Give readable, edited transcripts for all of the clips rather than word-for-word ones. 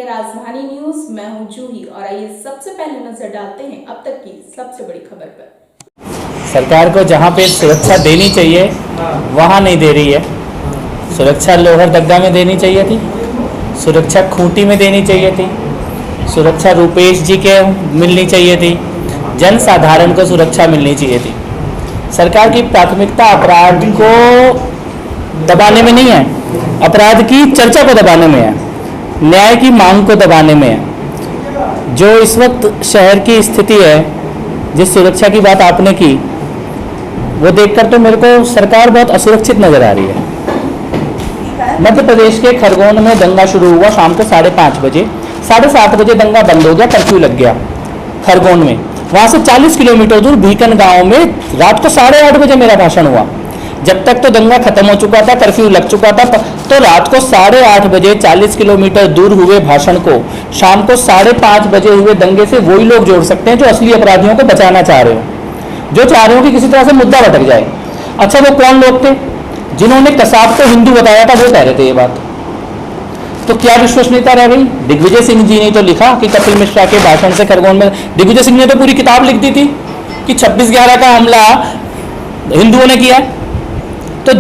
राजधानी न्यूज, मैं हूं जूही और आइए सबसे पहले नजर डालते हैं अब तक की सबसे बड़ी खबर पर। सरकार को जहां पे सुरक्षा देनी चाहिए वहां नहीं दे रही है। सुरक्षा लोहरदगा में देनी चाहिए थी, सुरक्षा खूंटी में देनी चाहिए थी, सुरक्षा रूपेश जी के मिलनी चाहिए थी, जन साधारण को सुरक्षा मिलनी चाहिए थी। सरकार की प्राथमिकता अपराध को दबाने में नहीं है, अपराध की चर्चा को दबाने में है, न्याय की मांग को दबाने में है। जो इस वक्त शहर की स्थिति है, जिस सुरक्षा की बात आपने की, वो देखकर तो मेरे को सरकार बहुत असुरक्षित नजर आ रही है। मध्य प्रदेश के खरगोन में दंगा शुरू हुआ शाम को 5:30 बजे, 7:30 बजे दंगा बंद हो गया, कर्फ्यू लग गया खरगोन में। वहां से 40 किलोमीटर दूर भीकन गांव में रात को 8:30 बजे मेरा भाषण हुआ। जब तक तो दंगा खत्म हो चुका था, कर्फ्यू लग चुका था, तो रात को 8:30 बजे 40 किलोमीटर दूर हुए भाषण को शाम को 5:30 बजे हुए दंगे से वही लोग जोड़ सकते हैं जो असली अपराधियों को बचाना चाह रहे हो, जो चाह रहे हो कि किसी तरह से मुद्दा भटक जाए। अच्छा, वो कौन लोग थे? जिन्होंने कसाब को हिंदू बताया था, वो कह रहे थे ये बात। तो क्या विश्वसनीयता रह गई? दिग्विजय सिंह जी ने तो लिखा कि कपिल मिश्रा के भाषण से खरगोन में, दिग्विजय सिंह ने तो पूरी किताब लिख दी थी कि 26/11 का हमला हिंदुओं ने किया। तो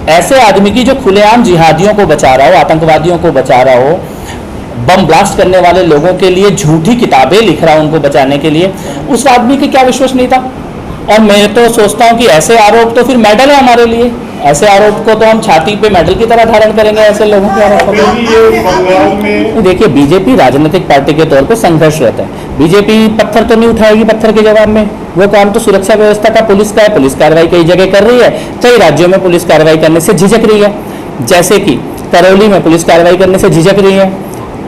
ऐसे आदमी की जो खुलेआम जिहादियों को बचा रहा हो, आतंकवादियों को बचा रहा हो, बम ब्लास्ट करने वाले लोगों के लिए झूठी किताबें लिख रहा हो उनको बचाने के लिए, उस आदमी की क्या विश्वसनीयता? और मैं तो सोचता हूं कि ऐसे आरोप तो फिर मेडल है हमारे लिए। ऐसे आरोप को तो हम छाती पे मेडल की तरह धारण करेंगे ऐसे लोगों के आरोप। देखिए, बीजेपी राजनीतिक पार्टी के तौर पे संघर्षरत है। बीजेपी पत्थर तो नहीं उठाएगी पत्थर के जवाब में। वो काम तो सुरक्षा व्यवस्था का पुलिस का है। पुलिस कार्रवाई कई जगह कर रही है, कई राज्यों में पुलिस कार्रवाई करने से झिझक रही है। जैसे कि करौली में पुलिस कार्रवाई करने से झिझक रही है।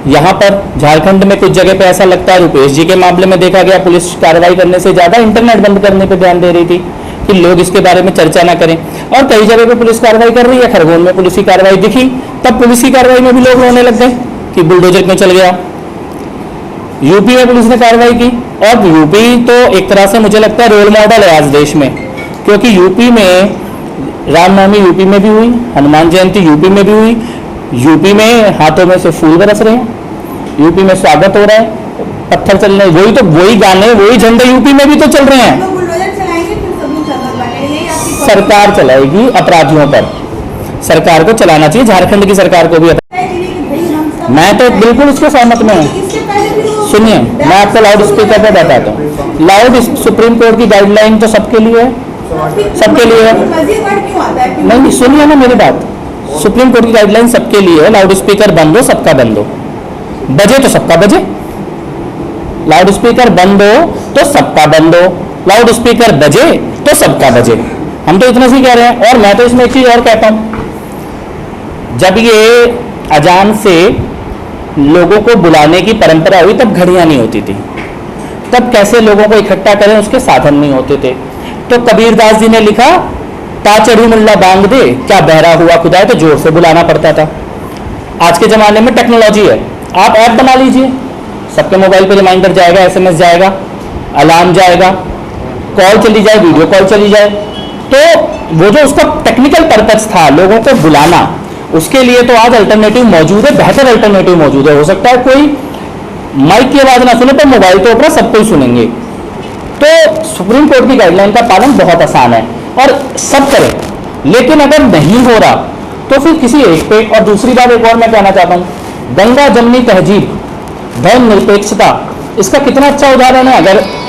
यहाँ पर झारखंड में कुछ जगह पे ऐसा लगता है, रुपेश जी के मामले में देखा गया, पुलिस कार्रवाई करने से ज्यादा इंटरनेट बंद करने पे ध्यान दे रही थी कि लोग इसके बारे में चर्चा ना करें। और कई जगह पे पुलिस कार्रवाई कर रही है। खरगोन में पुलिस की कार्रवाई दिखी, तब पुलिस की कार्रवाई में भी लोग रोने लग गए कि बुलडोजर क्यों चल गया। यूपी में पुलिस ने कार्रवाई की, और यूपी तो एक तरह से मुझे लगता है रोल मॉडल है आज देश में, क्योंकि यूपी में रामनवमी यूपी में भी हुई, हनुमान जयंती यूपी में भी हुई, यूपी में हाथों में से फूल बरस रहे हैं, यूपी में स्वागत हो रहा है, पत्थर चल रहे हैं, वही गाने वही झंडे यूपी में भी तो चल रहे हैं। सरकार चलाएगी अपराधियों पर, सरकार को चलाना चाहिए, झारखंड की सरकार को भी। मैं तो बिल्कुल इसके सहमत में हूँ। सुनिए, मैं आपको लाउड स्पीकर पे बताता हूँ। लाउड सुप्रीम कोर्ट की गाइडलाइन तो सबके लिए है, सबके लिए है। नहीं, सुनिए ना मेरी बात, सुप्रीम कोर्ट की गाइडलाइन सबके लिए है। लाउड स्पीकर बंद हो, सबका बंद हो, बजे तो सबका बजे। लाउड स्पीकर बंद हो तो सबका बंद हो, लाउड स्पीकर बजे तो सबका बजे। हम तो इतना सी कह रहे हैं। और मैं तो इसमें एक चीज और कहता हूं, जब ये अजान से लोगों को बुलाने की परंपरा हुई तब घड़ियां नहीं होती थी, तब कैसे लोगों को इकट्ठा करें उसके साधन नहीं होते थे। तो कबीरदास जी ने लिखा, ता चढ़ी मुल्ला बांग दे, क्या बहरा हुआ खुदा है, तो जोर से बुलाना पड़ता था। आज के जमाने में टेक्नोलॉजी है, आप ऐप बना लीजिए, सबके मोबाइल पे रिमाइंडर जाएगा, एसएमएस जाएगा, अलार्म जाएगा, कॉल चली जाए, वीडियो कॉल चली जाए। तो वो जो उसका टेक्निकल पर्पस था लोगों को बुलाना, उसके लिए तो आज अल्टरनेटिव मौजूद है, बेहतर अल्टरनेटिव मौजूद है। हो सकता है कोई माइक की आवाज ना सुने, पर मोबाइल तो अपना सबको ही सुनेंगे। तो सुप्रीम कोर्ट की गाइडलाइन का पालन बहुत आसान है और सब करें। लेकिन अगर नहीं हो रहा तो फिर किसी एक पे। और दूसरी बात एक और मैं कहना चाहता हूँ, गंगा जमनी तहजीब, धर्म निरपेक्षता, इसका कितना अच्छा उदाहरण है।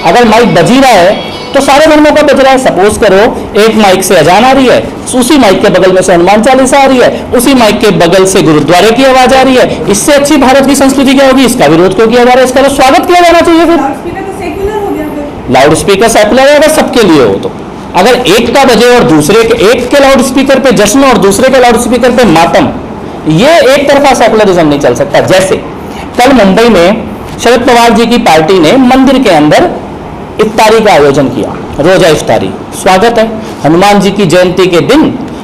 अगर माइक बजी रहा है तो सारे धर्मों का बज रहा है। सपोज करो एक माइक से अजान आ रही है, उसी माइक के बगल में से हनुमान चालीसा आ रही है, उसी माइक के बगल से गुरुद्वारे की आवाज आ रही है। इससे अच्छी भारत की संस्कृति क्या होगी? इसका विरोध क्यों किया जा रहा है? इसका तो स्वागत किया जाना चाहिए। फिर लाउड स्पीकर सेकुलर है अगर सबके लिए हो तो। अगर एक का बजे और दूसरे के, एक के लाउड स्पीकर पे जश्न और दूसरे के लाउड स्पीकर पे मातम, ये एक तरफा सेकुलरिज्म नहीं चल सकता। जैसे कल मुंबई में शरद पवार जी की पार्टी ने मंदिर के अंदर इफ्तारी का आयोजन किया, रोजा इफ्तारी, स्वागत है। हनुमान जी की जयंती के दिन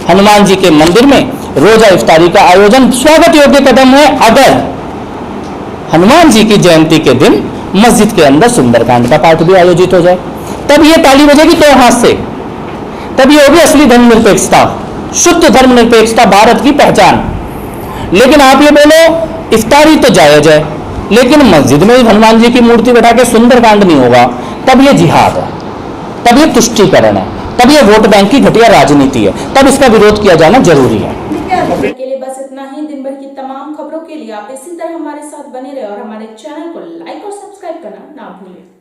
हनुमान जी के मंदिर में रोजा इफ्तारी का आयोजन स्वागत योग्य कदम है। अगर हनुमान जी की जयंती के दिन मस्जिद के अंदर सुंदरकांड का पाठ भी आयोजित हो जाए, तब ये ताली बजेगी तो हाथ से, तब ये होगी असली धर्मनिरपेक्षता, शुद्ध धर्मनिरपेक्षता, भारत की पहचान। लेकिन आप ये बोलो इफ्तारी तो जायज है, लेकिन मस्जिद में हनुमान जी की मूर्ति बैठा के सुंदरकांड नहीं होगा, तब ये जिहाद है, तब ये तुष्टीकरण है, तब ये वोट बैंक की घटिया राजनीति है, तब इसका विरोध किया जाना जरूरी है। के लिए बस इतना ही। दिन भर की तमाम खबरों के लिए आप इसी तरह हमारे साथ बने रहे और हमारे चैनल को लाइक और सब्सक्राइब करना ना भूलें।